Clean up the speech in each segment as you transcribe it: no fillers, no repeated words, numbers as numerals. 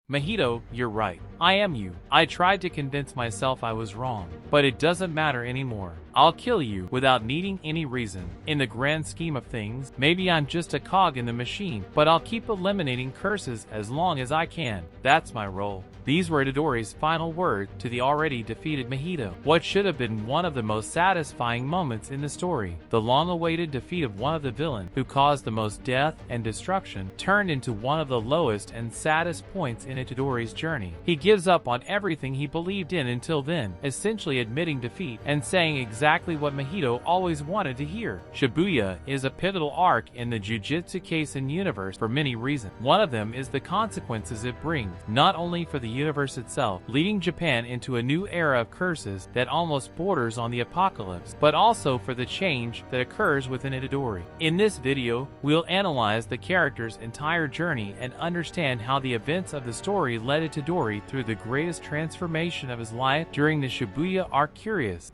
Mahito, you're right. I am you. I tried to convince myself I was wrong, but it doesn't matter anymore. I'll kill you without needing any reason. In the grand scheme of things, maybe I'm just a cog in the machine, but I'll keep eliminating curses as long as I can. That's my role. These were Itadori's final words to the already defeated Mahito. What should have been one of the most satisfying moments in the story, the long-awaited defeat of one of the villains who caused the most death and destruction, turned into one of the lowest and saddest points in Itadori's journey. He gives up on everything he believed in until then, essentially admitting defeat and saying exactly what Mahito always wanted to hear. Shibuya is a pivotal arc in the Jujutsu Kaisen universe for many reasons. One of them is the consequences it brings, not only for the universe itself, leading Japan into a new era of curses that almost borders on the apocalypse, but also for the change that occurs within Itadori. In this video, we'll analyze the character's entire journey and understand how the events of the story led Itadori through the greatest transformation of his life during the Shibuya arc. Curious.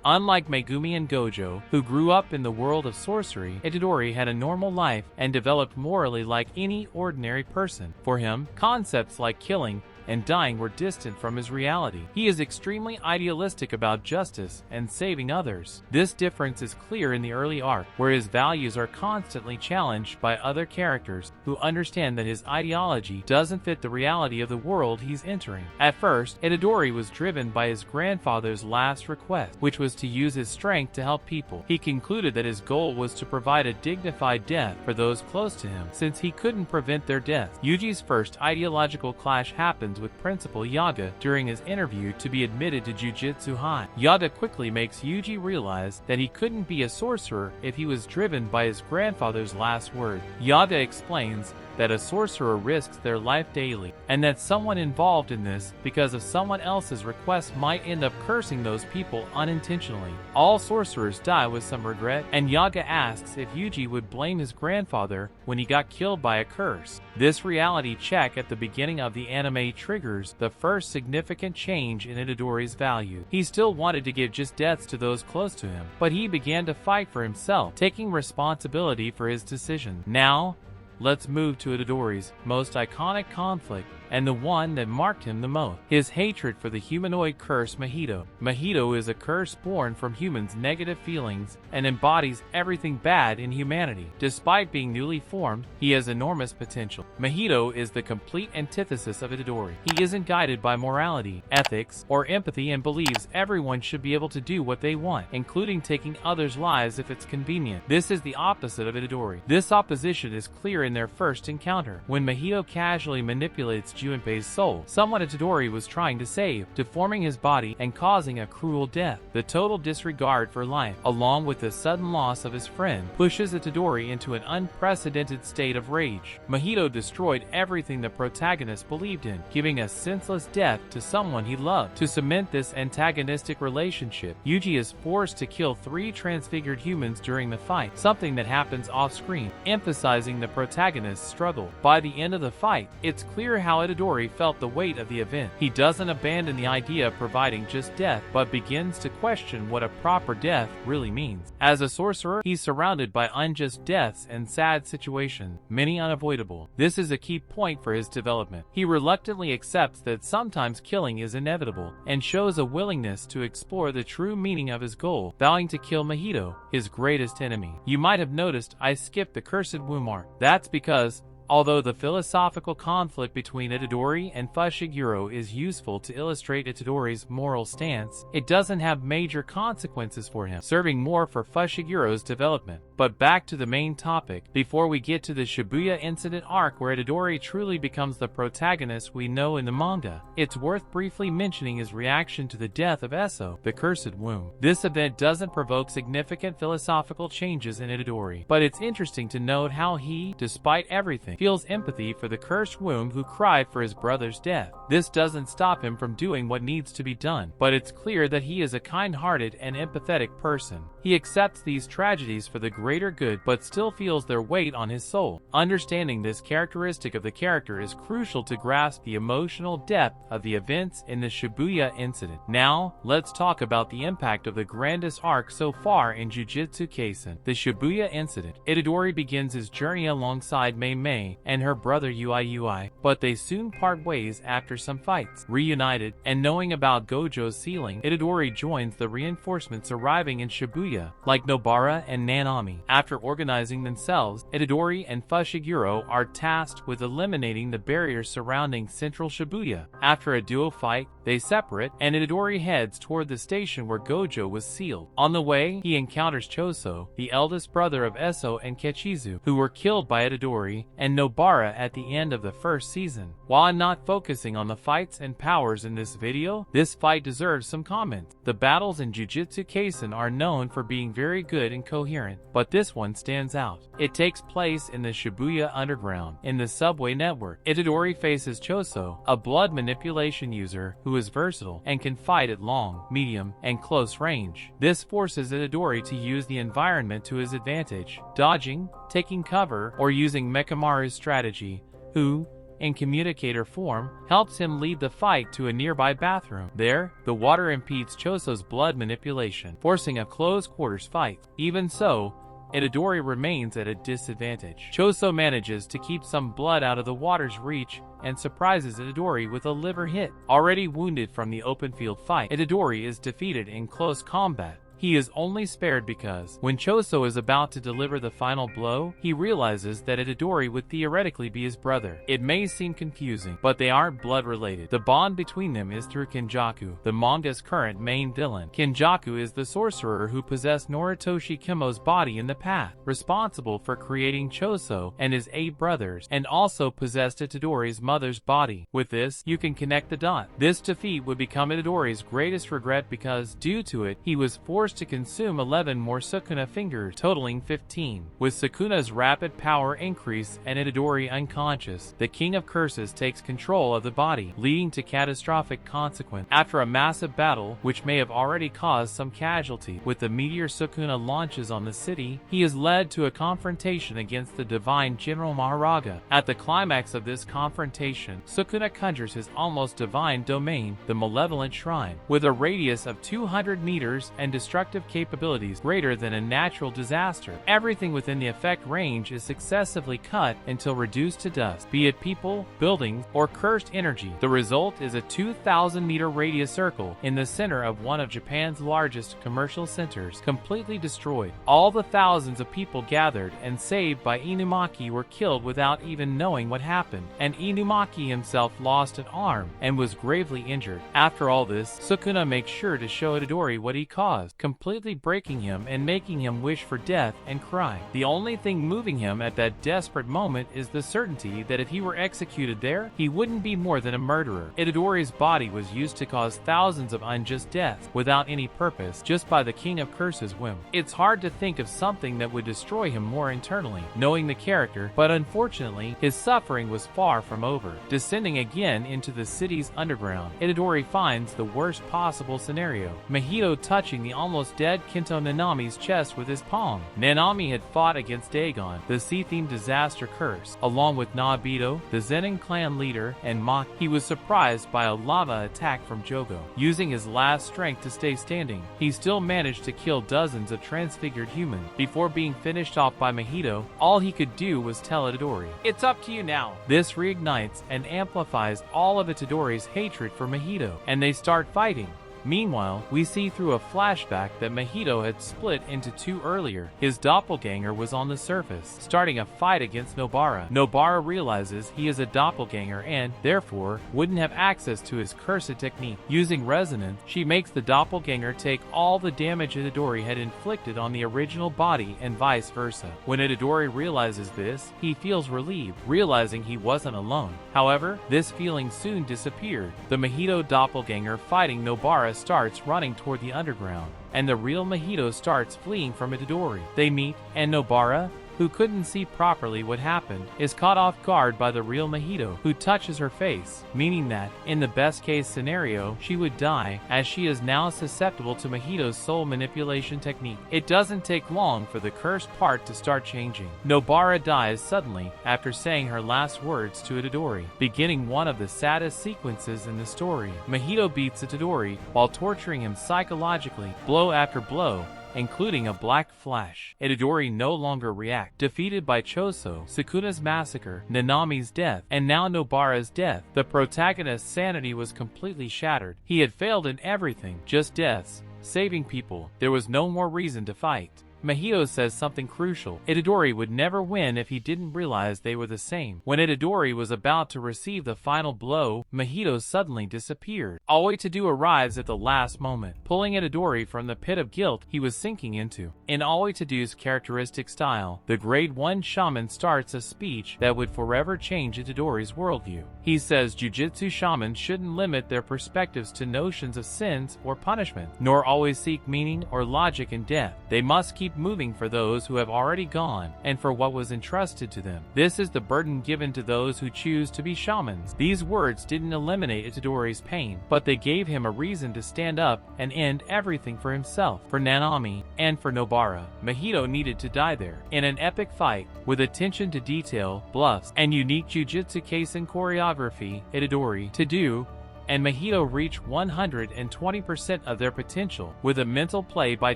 Unlike Megumi and Gojo, who grew up in the world of sorcery, Itadori had a normal life and developed morally like any ordinary person. For him, concepts like killing and dying were distant from his reality. He is extremely idealistic about justice and saving others. This difference is clear in the early arc, where his values are constantly challenged by other characters who understand that his ideology doesn't fit the reality of the world he's entering. At first, Itadori was driven by his grandfather's last request, which was to use his strength to help people. He concluded that his goal was to provide a dignified death for those close to him, since he couldn't prevent their death. Yuji's first ideological clash happens with Principal Yaga during his interview to be admitted to Jujutsu High. Yaga quickly makes Yuji realize that he couldn't be a sorcerer if he was driven by his grandfather's last word. Yaga explains that a sorcerer risks their life daily, and that someone involved in this because of someone else's request might end up cursing those people unintentionally. All sorcerers die with some regret, and Yaga asks if Yuji would blame his grandfather when he got killed by a curse. This reality check at the beginning of the anime triggers the first significant change in Itadori's value. He still wanted to give just deaths to those close to him, but he began to fight for himself, taking responsibility for his decision. Now, let's move to Itadori's most iconic conflict, and the one that marked him the most: his hatred for the humanoid curse Mahito. Mahito is a curse born from humans' negative feelings and embodies everything bad in humanity. Despite being newly formed, he has enormous potential. Mahito is the complete antithesis of Itadori. He isn't guided by morality, ethics, or empathy and believes everyone should be able to do what they want, including taking others' lives if it's convenient. This is the opposite of Itadori. This opposition is clear in their first encounter, when Mahito casually manipulates Junpei's soul, someone Itadori was trying to save, deforming his body and causing a cruel death. The total disregard for life, along with the sudden loss of his friend, pushes Itadori into an unprecedented state of rage. Mahito destroyed everything the protagonist believed in, giving a senseless death to someone he loved. To cement this antagonistic relationship, Yuji is forced to kill 3 transfigured humans during the fight, something that happens off-screen, emphasizing the protagonist's struggle. By the end of the fight, it's clear how Itadori felt the weight of the event. He doesn't abandon the idea of providing just death, but begins to question what a proper death really means. As a sorcerer, he's surrounded by unjust deaths and sad situations, many unavoidable. This is a key point for his development. He reluctantly accepts that sometimes killing is inevitable, and shows a willingness to explore the true meaning of his goal, vowing to kill Mahito, his greatest enemy. You might have noticed I skipped the Cursed Womb arc. That's because, although the philosophical conflict between Itadori and Fushiguro is useful to illustrate Itadori's moral stance, it doesn't have major consequences for him, serving more for Fushiguro's development. But back to the main topic, before we get to the Shibuya incident arc where Itadori truly becomes the protagonist we know in the manga, it's worth briefly mentioning his reaction to the death of Eso, the Cursed Womb. This event doesn't provoke significant philosophical changes in Itadori, but it's interesting to note how he, despite everything, feels empathy for the cursed womb who cried for his brother's death. This doesn't stop him from doing what needs to be done, but it's clear that he is a kind-hearted and empathetic person. He accepts these tragedies for the greater good but still feels their weight on his soul. Understanding this characteristic of the character is crucial to grasp the emotional depth of the events in the Shibuya incident. Now, let's talk about the impact of the grandest arc so far in Jujutsu Kaisen, the Shibuya incident. Itadori begins his journey alongside Mei Mei Mei and her brother Ui, but they soon part ways after some fights. Reunited, and knowing about Gojo's sealing, Itadori joins the reinforcements arriving in Shibuya, like Nobara and Nanami. After organizing themselves, Itadori and Fushiguro are tasked with eliminating the barriers surrounding central Shibuya. After a duo fight, they separate, and Itadori heads toward the station where Gojo was sealed. On the way, he encounters Choso, the eldest brother of Eso and Kechizu, who were killed by Itadori and Nobara at the end of the first season. While I'm not focusing on the fights and powers in this video, this fight deserves some comments. The battles in Jujutsu Kaisen are known for being very good and coherent, but this one stands out. It takes place in the Shibuya Underground, in the subway network. Itadori faces Choso, a blood manipulation user who is versatile and can fight at long, medium, and close range. This forces Itadori to use the environment to his advantage, dodging, taking cover, or using Mekamaru's strategy, who, in communicator form, helps him lead the fight to a nearby bathroom. There, the water impedes Choso's blood manipulation, forcing a close-quarters fight. Even so, Itadori remains at a disadvantage. Choso manages to keep some blood out of the water's reach and surprises Itadori with a liver hit. Already wounded from the open field fight, Itadori is defeated in close combat. He is only spared because, when Choso is about to deliver the final blow, he realizes that Itadori would theoretically be his brother. It may seem confusing, but they aren't blood-related. The bond between them is through Kenjaku, the manga's current main villain. Kenjaku is the sorcerer who possessed Noritoshi Kimo's body in the past, responsible for creating Choso and his 8 brothers, and also possessed Itadori's mother's body. With this, you can connect the dot. This defeat would become Itadori's greatest regret because, due to it, he was forced to consume 11 more Sukuna fingers, totaling 15. With Sukuna's rapid power increase and Itadori unconscious, the King of Curses takes control of the body, leading to catastrophic consequence. After a massive battle, which may have already caused some casualty, with the meteor Sukuna launches on the city, he is led to a confrontation against the divine General Maharaga. At the climax of this confrontation, Sukuna conjures his almost divine domain, the Malevolent Shrine, with a radius of 200 meters and destructive capabilities greater than a natural disaster. Everything within the effect range is successively cut until reduced to dust, be it people, buildings, or cursed energy. The result is a 2,000-meter radius circle in the center of one of Japan's largest commercial centers, completely destroyed. All the thousands of people gathered and saved by Inumaki were killed without even knowing what happened, and Inumaki himself lost an arm and was gravely injured. After all this, Sukuna makes sure to show Itadori what he caused, completely breaking him and making him wish for death and cry. The only thing moving him at that desperate moment is the certainty that if he were executed there, he wouldn't be more than a murderer. Itadori's body was used to cause thousands of unjust deaths without any purpose, just by the King of Curses' whim. It's hard to think of something that would destroy him more internally, knowing the character, but unfortunately, his suffering was far from over. Descending again into the city's underground, Itadori finds the worst possible scenario. Mahito touching the almost dead Kento Nanami's chest with his palm. Nanami had fought against Dagon, the sea-themed disaster curse, along with Nobito, the Zenin clan leader, and Maki. He was surprised by a lava attack from Jogo. Using his last strength to stay standing, he still managed to kill dozens of transfigured humans. Before being finished off by Mahito, all he could do was tell Itadori, "It's up to you now." This reignites and amplifies all of Itadori's hatred for Mahito, and they start fighting. Meanwhile, we see through a flashback that Mahito had split into 2 earlier. His doppelganger was on the surface, starting a fight against Nobara. Nobara realizes he is a doppelganger and, therefore, wouldn't have access to his cursed technique. Using resonance, she makes the doppelganger take all the damage Itadori had inflicted on the original body and vice versa. When Itadori realizes this, he feels relieved, realizing he wasn't alone. However, this feeling soon disappeared. The Mahito doppelganger fighting Nobara starts running toward the underground, and the real Mahito starts fleeing from Itadori. They meet, and Nobara, who couldn't see properly what happened, is caught off guard by the real Mahito, who touches her face, meaning that, in the best case scenario, she would die, as she is now susceptible to Mahito's soul manipulation technique. It doesn't take long for the cursed part to start changing. Nobara dies suddenly after saying her last words to Itadori, beginning one of the saddest sequences in the story. Mahito beats Itadori while torturing him psychologically, blow after blow, including a black flash. Itadori no longer reacts. Defeated by Choso, Sukuna's massacre, Nanami's death, and now Nobara's death, the protagonist's sanity was completely shattered. He had failed in everything, just deaths, saving people. There was no more reason to fight. Mahito says something crucial. Itadori would never win if he didn't realize they were the same. When Itadori was about to receive the final blow, Mahito suddenly disappeared. All Itadori arrives at the last moment, pulling Itadori from the pit of guilt he was sinking into. In all Itadori's characteristic style, the Grade 1 shaman starts a speech that would forever change Itadori's worldview. He says Jujutsu shamans shouldn't limit their perspectives to notions of sins or punishment, nor always seek meaning or logic in death. They must keep moving for those who have already gone and for what was entrusted to them. This is the burden given to those who choose to be shamans. These words didn't eliminate Itadori's pain, but they gave him a reason to stand up and end everything for himself, for Nanami, and for Nobara. Mahito needed to die there. In an epic fight, with attention to detail, bluffs, and unique Jujutsu Kaisen choreography, Itadori, Tadou, and Mahito reach 120% of their potential. With a mental play by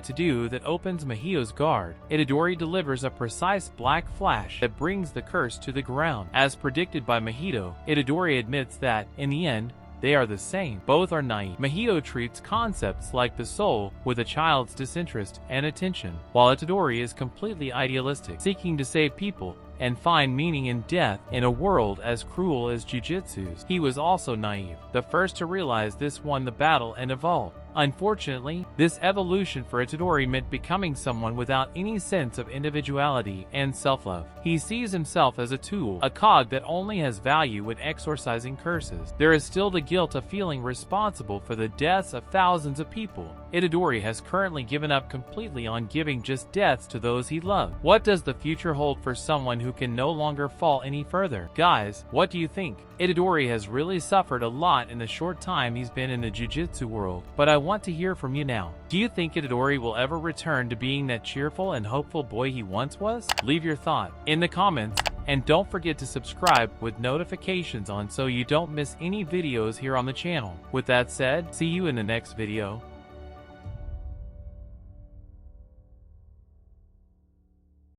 Tadou that opens Mahito's guard, Itadori delivers a precise black flash that brings the curse to the ground. As predicted by Mahito, Itadori admits that, in the end, they are the same. Both are naive. Mahito treats concepts like the soul with a child's disinterest and attention, while Itadori is completely idealistic, seeking to save people and find meaning in death in a world as cruel as Jujutsu's. He was also naive, the first to realize this won the battle and evolved. Unfortunately, this evolution for Itadori meant becoming someone without any sense of individuality and self-love. He sees himself as a tool, a cog that only has value when exorcising curses. There is still the guilt of feeling responsible for the deaths of thousands of people. Itadori has currently given up completely on giving just deaths to those he loved. What does the future hold for someone who can no longer fall any further? Guys, what do you think? Itadori has really suffered a lot in the short time he's been in the Jujutsu world, but I want to hear from you now. Do you think Itadori will ever return to being that cheerful and hopeful boy he once was? Leave your thought in the comments, and don't forget to subscribe with notifications on so you don't miss any videos here on the channel. With that said, see you in the next video.